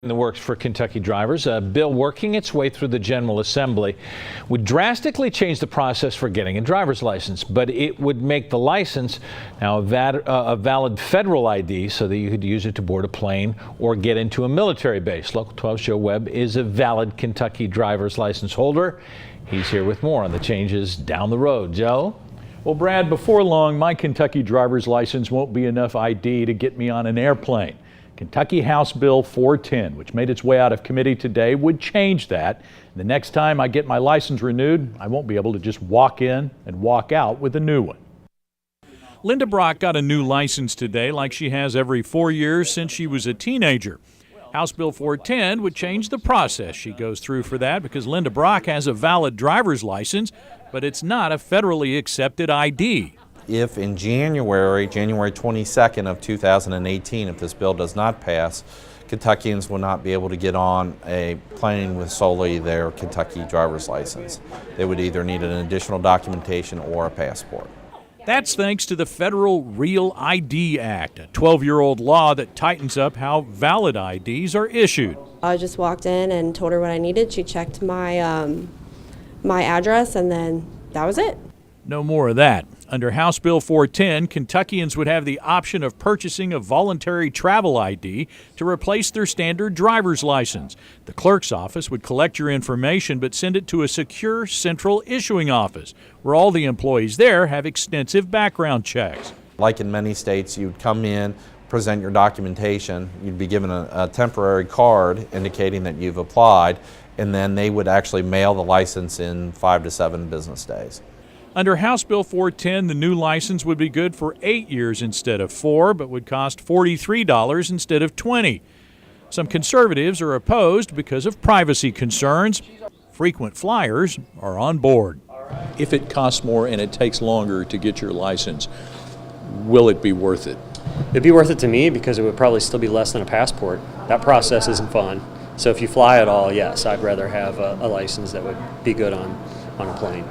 In the works for Kentucky drivers, a bill working its way through the General Assembly would drastically change the process for getting a driver's license, but it would make the license now a valid federal ID so that you could use it to board a plane or get into a military base. Local 12 Joe Webb is a valid Kentucky driver's license holder. He's here with more on the changes down the road. Joe? Well, Brad, before long, my Kentucky driver's license won't be enough ID to get me on an airplane. Kentucky House Bill 410, which made its way out of committee today, would change that. The next time I get my license renewed, I won't be able to just walk in and walk out with a new one. Linda Brock got a new license today like she has every 4 years since she was a teenager. House Bill 410 would change the process she goes through for that because Linda Brock has a valid driver's license, but it's not a federally accepted ID. If in January 22nd of 2018, if this bill does not pass, Kentuckians will not be able to get on a plane with solely their Kentucky driver's license. They would either need an additional documentation or a passport. That's thanks to the Federal Real ID Act, a 12-year-old law that tightens up how valid IDs are issued. I just walked in and told her what I needed. She checked my my address, and then that was it. No more of that. Under House Bill 410, Kentuckians would have the option of purchasing a voluntary travel ID to replace their standard driver's license. The clerk's office would collect your information but send it to a secure central issuing office, where all the employees there have extensive background checks. Like in many states, you'd come in, present your documentation, you'd be given a temporary card indicating that you've applied, and then they would actually mail the license in 5 to 7 business days. Under House Bill 410, the new license would be good for 8 years instead of 4, but would cost $43 instead of $20. Some conservatives are opposed because of privacy concerns. Frequent flyers are on board. If it costs more and it takes longer to get your license, will it be worth it? It'd be worth it to me because it would probably still be less than a passport. That process isn't fun. So if you fly at all, yes, I'd rather have a license that would be good on a plane.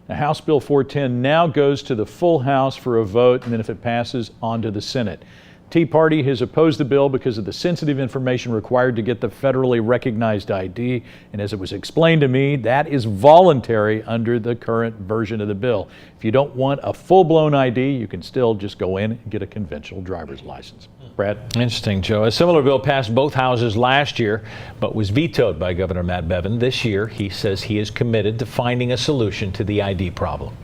Now, House Bill 410 now goes to the full House for a vote, and then if it passes, on to the Senate. Tea Party has opposed the bill because of the sensitive information required to get the federally recognized ID, and as it was explained to me, that is voluntary under the current version of the bill. If you don't want a full-blown ID, you can still just go in and get a conventional driver's license. Brad? Interesting, Joe. A similar bill passed both houses last year, but was vetoed by Governor Matt Bevin. This year, he says he is committed to finding a solution to the ID problem.